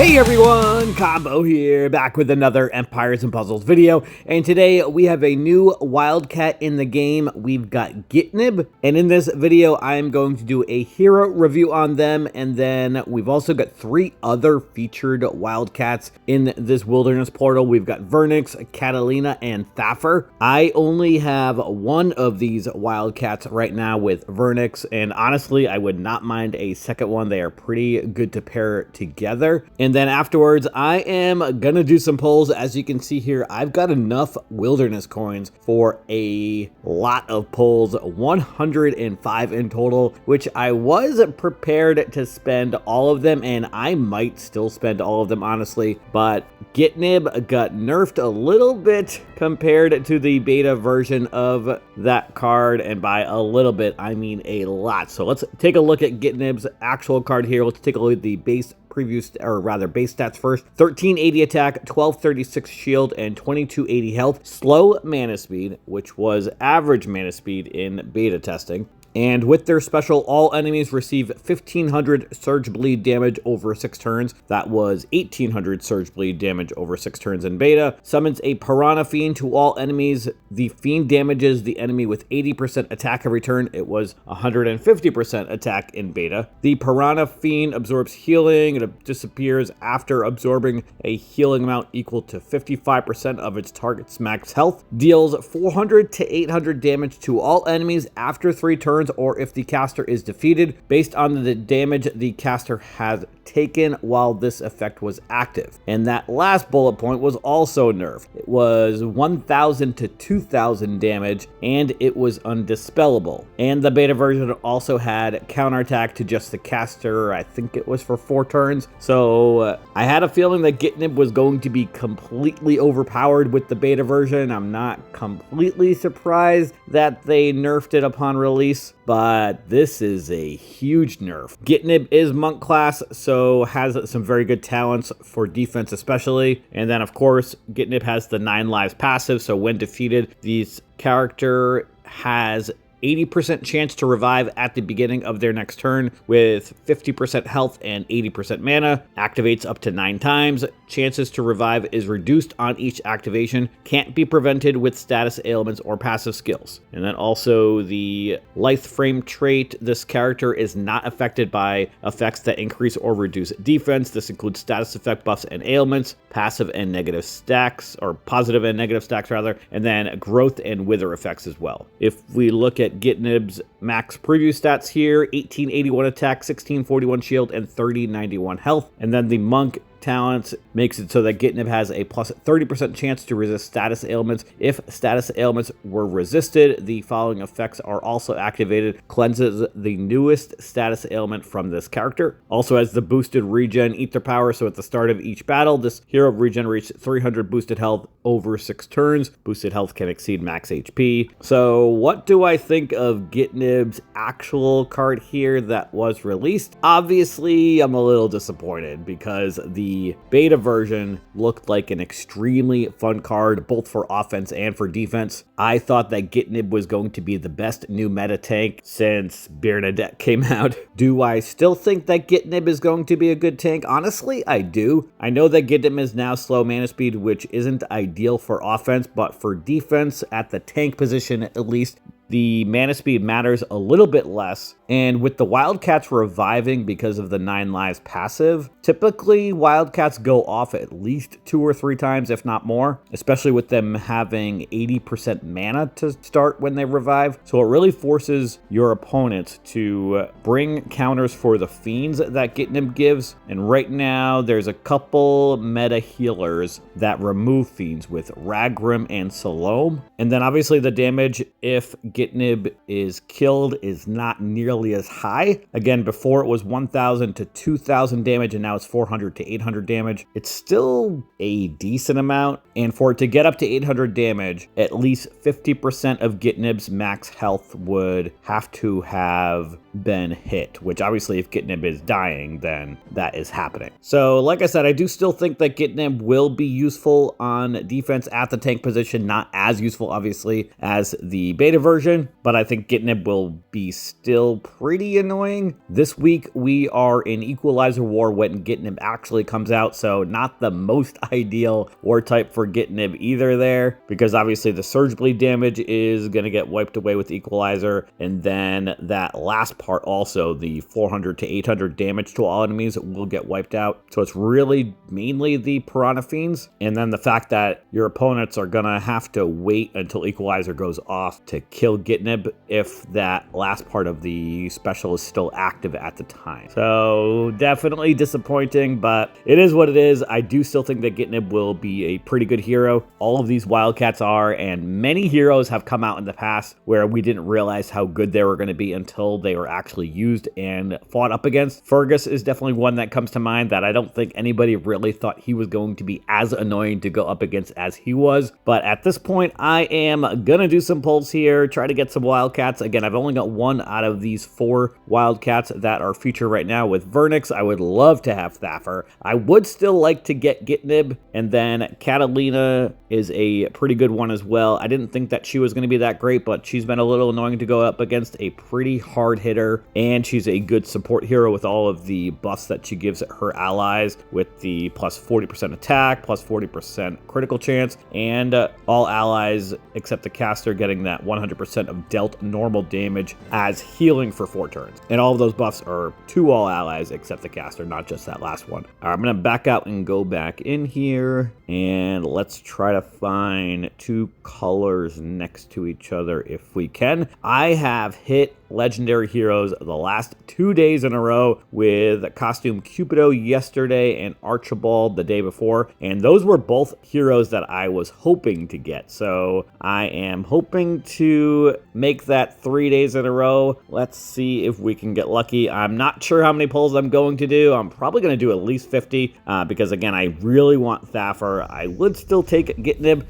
Hey everyone, Combo here, back with another Empires and Puzzles video, and today we have a new Wildcat in the game. We've got Gitnib, and in this video I am going to do a hero review on them, and then we've also got 3 other featured Wildcats in this wilderness portal. We've got Vernix, Catalina, and Thaffer. I only have one of these Wildcats right now with Vernix, and honestly I would not mind a second one. They are pretty good to pair together. And then afterwards, I am gonna do some polls. As you can see here, I've got enough wilderness coins for a lot of polls, 105 in total, which I was prepared to spend all of them, and I might still spend all of them, honestly. But Gitnib got nerfed a little bit compared to the beta version of that card, and by a little bit, I mean a lot. So let's take a look at Gitnib's actual card here. Let's take a look at the base base stats first. 1380 attack, 1236 shield, and 2280 health. Slow mana speed, which was average mana speed in beta testing. And with their special, all enemies receive 1500 surge bleed damage over 6 turns. That was 1800 surge bleed damage over 6 turns in beta. Summons a Piranha Fiend to all enemies. The Fiend damages the enemy with 80% attack every turn. It was 150% attack in beta. The Piranha Fiend absorbs healing. It disappears after absorbing a healing amount equal to 55% of its target's max health. Deals 400 to 800 damage to all enemies after 3 turns, or if the caster is defeated, based on the damage the caster has taken while this effect was active. And that last bullet point was also nerfed. It was 1000 to 2000 damage, and it was undispellable. And the beta version also had counterattack to just the caster. I think it was for 4 turns. So I had a feeling that Gitnib was going to be completely overpowered with the beta version. I'm not completely surprised that they nerfed it upon release, but this is a huge nerf. Gitnib is monk class, so has some very good talents for defense especially. And then of course, Gitnib has the 9 lives passive, so when defeated, this character has 80% chance to revive at the beginning of their next turn with 50% health and 80% mana. Activates up to 9 times. Chances to revive is reduced on each activation. Can't be prevented with status ailments or passive skills. And then also the Lithe Frame trait. This character is not affected by effects that increase or reduce defense. This includes status effect buffs and ailments, passive and negative stacks, or positive and negative stacks rather, and then growth and wither effects as well. If we look at Gitnib's max preview stats here, 1881 attack, 1641 shield, and 3091 health. And then the monk talents makes it so that Gitnib has a plus 30% chance to resist status ailments. If status ailments were resisted, the following effects are also activated. Cleanses the newest status ailment from this character. Also has the boosted regen ether power, so at the start of each battle, this hero regenerates 300 boosted health over 6 turns. Boosted health can exceed max HP. So what do I think of Gitnib's actual card here that was released? Obviously, I'm a little disappointed because the beta version looked like an extremely fun card, both for offense and for defense. I thought that Gitnib was going to be the best new meta tank since Bernadette came out. Do I still think that Gitnib is going to be a good tank? Honestly, I do. I know that Gitnib is now slow mana speed, which isn't ideal for offense, but for defense, at the tank position at least, the mana speed matters a little bit less. And with the Wildcats reviving because of the 9 lives passive, typically Wildcats go off at least 2 or 3 times, if not more, especially with them having 80% mana to start when they revive. So it really forces your opponents to bring counters for the fiends that Gitnib gives. And right now, there's a couple meta healers that remove fiends with Ragrim and Salome. And then obviously the damage if Gitnib is killed is not nearly as high. Again, before it was 1000 to 2000 damage, and now it's 400 to 800 damage. It's still a decent amount, and for it to get up to 800 damage, at least 50% of Gitnib's max health would have to have been hit, which obviously if Gitnib is dying, then that is happening. So like I said, I do still think that Gitnib will be useful on defense at the tank position, not as useful obviously as the beta version, but I think Gitnib will be still pretty annoying. This week we are in Equalizer War when Gitnib actually comes out, so not the most ideal war type for Gitnib either there, because obviously the Surge Bleed damage is going to get wiped away with Equalizer, and then that last part also, the 400 to 800 damage to all enemies will get wiped out. So it's really mainly the Piranha Fiends, and then the fact that your opponents are going to have to wait until Equalizer goes off to kill Gitnib if that last part of the special is still active at the time. So definitely disappointing, but it is what it is. I do still think that Gitnib will be a pretty good hero. All of these Wildcats are, and many heroes have come out in the past where we didn't realize how good they were going to be until they were actually used and fought up against. Fergus is definitely one that comes to mind that I don't think anybody really thought he was going to be as annoying to go up against as he was. But at this point, I am going to do some pulls here, try to get some Wildcats. Again, I've only got one out of these 4 Wildcats that are featured right now with Vernix. I would love to have Thaffer. I would still like to get Gitnib, and then Catalina is a pretty good one as well. I didn't think that she was going to be that great, but she's been a little annoying to go up against, a pretty hard hitter, and she's a good support hero with all of the buffs that she gives her allies, with the plus 40% attack, plus 40% critical chance, and all allies except the caster getting that 100% of dealt normal damage as healing for 4 turns. And all of those buffs are to all allies except the caster, not just that last one. All right, I'm going to back out and go back in here, and let's try to find 2 colors next to each other if we can. I have hit legendary heroes the last 2 days in a row with Costume Cupido yesterday and Archibald the day before, and those were both heroes that I was hoping to get. So I am hoping to make that 3 days in a row. Let's see if we can get lucky. I'm not sure how many pulls I'm going to do. I'm probably going to do at least 50 because again, I really want Thaffer. I would still take Gitnib.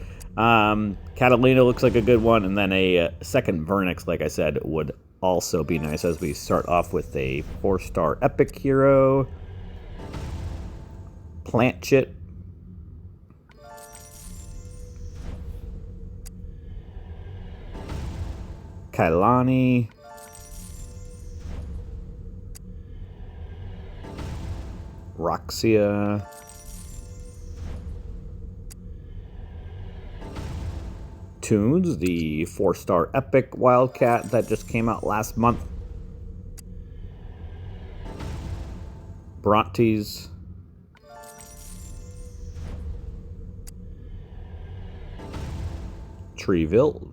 Catalina looks like a good one, and then a second Vernix, like I said, would also be nice as we start off with a 4-star epic hero. Planchit. Kailani. Roxia. Tunes, the 4-star epic Wildcat that just came out last month. Brontes. Treeville.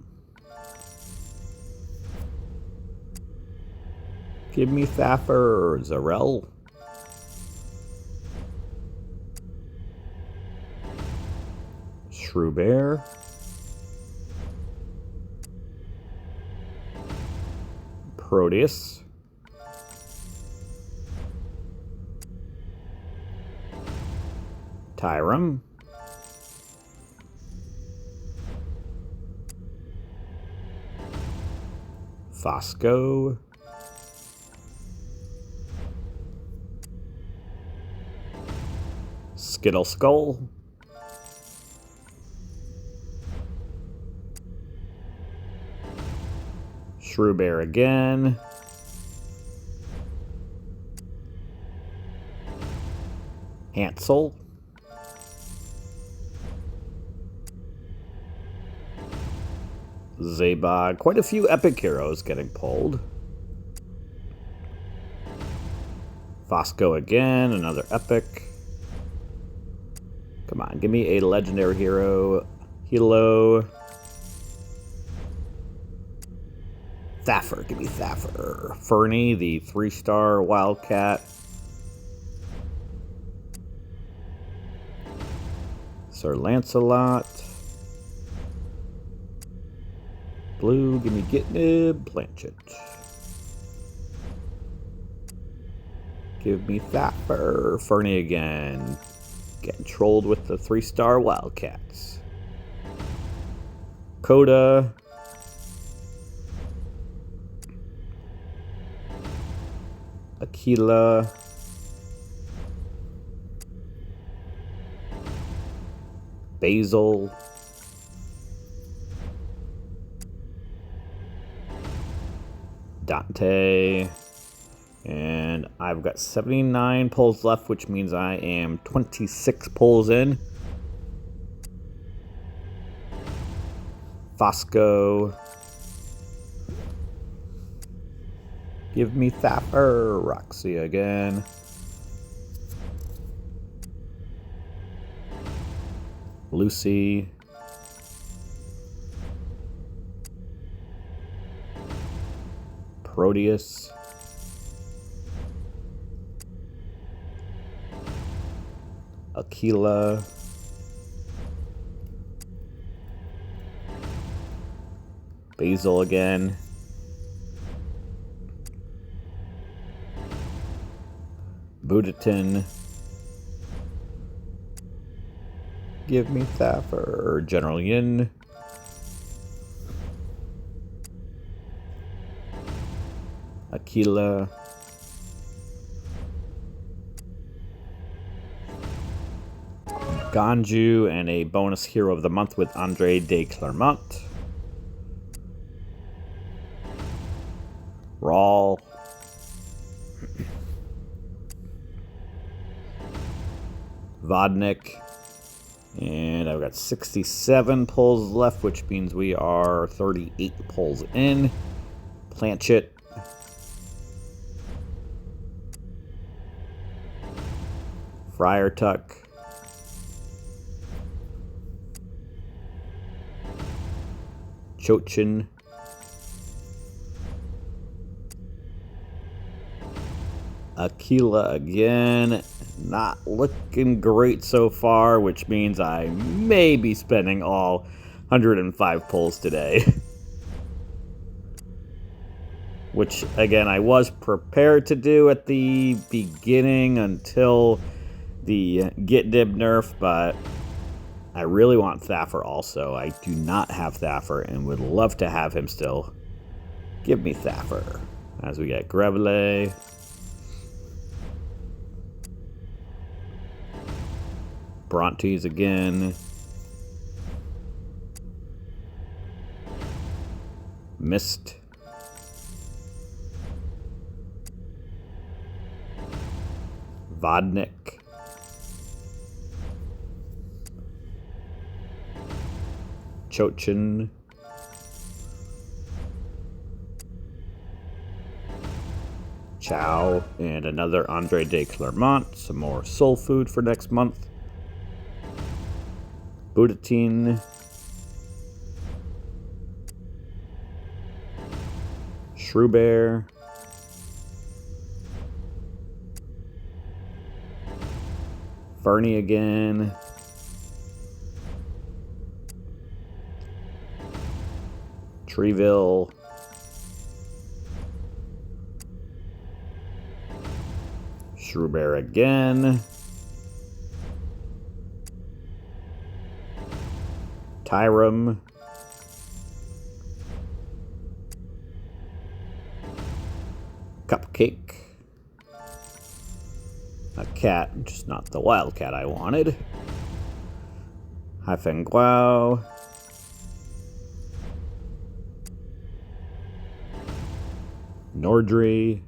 Give me Thaffer. Zarel. Shrew-Bear. Proteus. Tyrum. Fosco. Skittle Skull. Shrew-Bear again. Hansel. Zabod. Quite a few epic heroes getting pulled. Fosco again, another epic. Come on, give me a legendary hero. Hilo. Thaffer, give me Thaffer. Fernie, the 3-star Wildcat. Sir Lancelot. Blue, give me Gitnib. Planchit. Give me Thaffer. Fernie again. Getting trolled with the 3-star Wildcats. Coda. Aquila, Basil, Dante, and I've got 79 pulls left, which means I am 26 pulls in. Fosco. Give me Thapper. Roxy again. Lucy. Proteus. Aquila. Basil again. Budatin. Give me Thapper. General Yin. Aquila. Ganju, and a bonus hero of the month with Andre de Clermont. Rawl. Vodnik. And I've got 67 pulls left, which means we are 38 pulls in. Planchet. Friar Tuck. Chochin. Aquila again. Not looking great so far, which means I may be spending all 105 pulls today. Which, again, I was prepared to do at the beginning until the Gitnib nerf, but I really want Thapper also. I do not have Thapper and would love to have him still. Give me Thapper. As we get Greville. Brontes again. Mist. Vodnik. Chochin. Chow. And another Andre de Clermont. Some more soul food for next month. Budatin. Shrew. Fernie again. Treeville. Shrew again. Tyrum. Cupcake. A cat, just not the wildcat I wanted. Haifenguao. Nordry.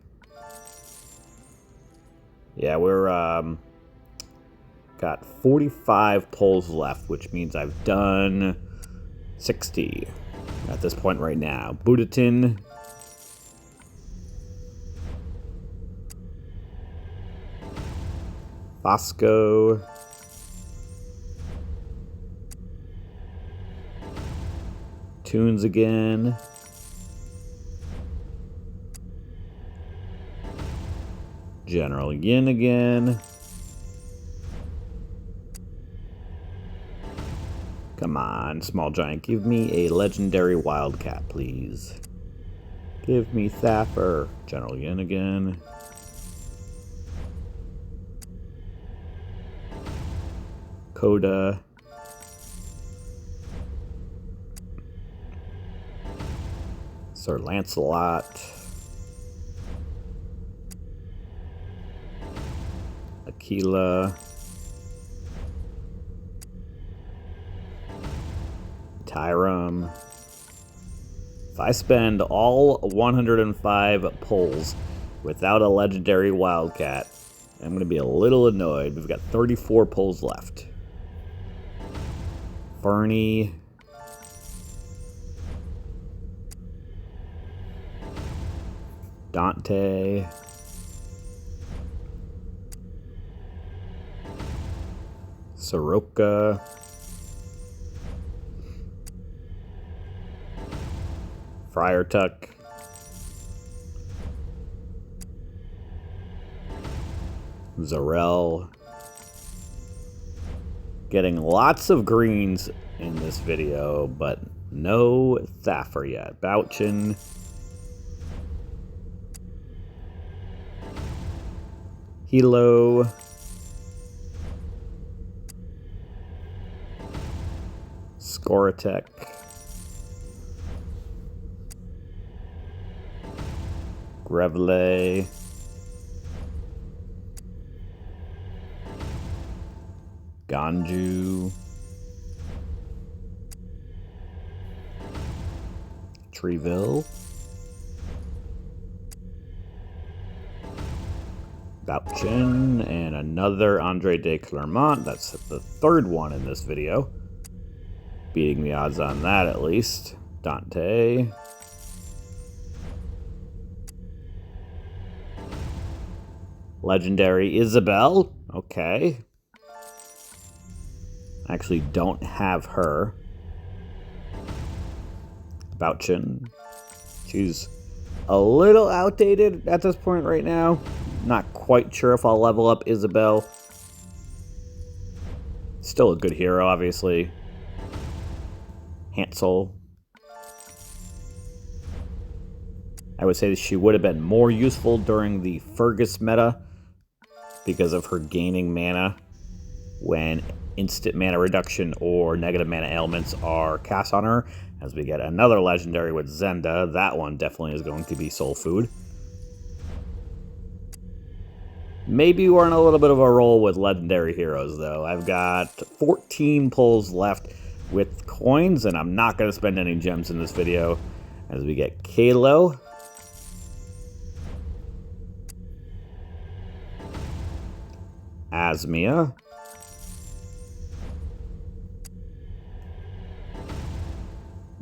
Yeah, we're got 45 pulls left, which means I've done 60 at this point right now. Budatin. Fosco. Tunes again. General Yin again. Come on, small giant, give me a legendary wildcat, please. Give me Thapper. General Yin again. Coda. Sir Lancelot. Tequila. Tyrum. If I spend all 105 pulls without a legendary Wildcat, I'm going to be a little annoyed. We've got 34 pulls left. Fernie. Dante. Soroka. Friar Tuck. Zarel. Getting lots of greens in this video, but no Thaffer yet. Bouchin. Hilo. Scoratek. Grevle. Ganju. Treeville. Bouchin. And another Andre de Clermont. That's the third one in this video. Beating the odds on that at least. Dante. Legendary Isabel. Okay. Actually don't have her. Bouchin. She's a little outdated at this point right now. Not quite sure if I'll level up Isabel. Still a good hero, obviously. Hansel. I would say that she would have been more useful during the Fergus meta because of her gaining mana when instant mana reduction or negative mana ailments are cast on her. As we get another legendary with Zenda, that one definitely is going to be soul food. Maybe we're in a little bit of a roll with legendary heroes, though. I've got 14 pulls left with coins, and I'm not going to spend any gems in this video. As we get Kalo. Asmia.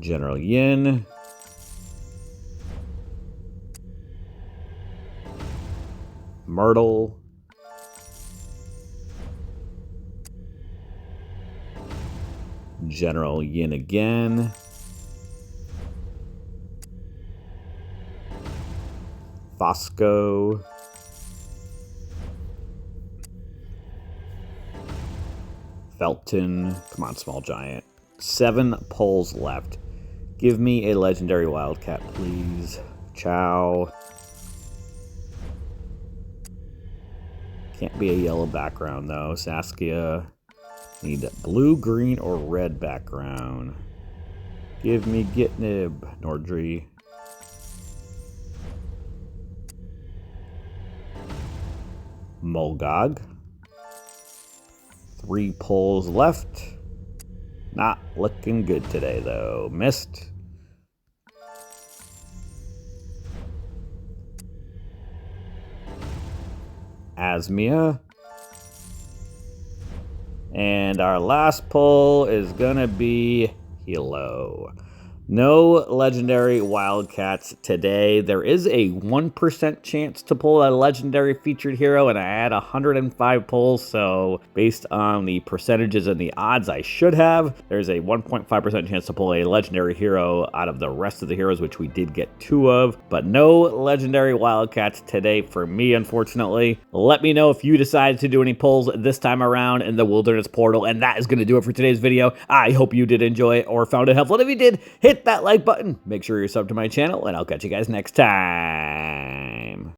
General Yin. Myrtle. General Yin again. Fosco. Felton. Come on, small giant. 7 pulls left. Give me a legendary Wildcat, please. Ciao. Can't be a yellow background, though. Saskia. Need blue, green, or red background. Give me Gitnib, Nordry. Mulgog. 3 pulls left. Not looking good today, though. Missed. Asmia. And our last pull is gonna be Hilo. No legendary Wildcats today. There is a 1% chance to pull a legendary featured hero, and I had 105 pulls, so based on the percentages and the odds I should have, there's a 1.5% chance to pull a legendary hero out of the rest of the heroes, which we did get 2 of, but no legendary Wildcats today for me, unfortunately. Let me know if you decided to do any pulls this time around in the Wilderness Portal, and that is going to do it for today's video. I hope you did enjoy it or found it helpful. If you did, hit that like button, make sure you're subbed to my channel, and I'll catch you guys next time.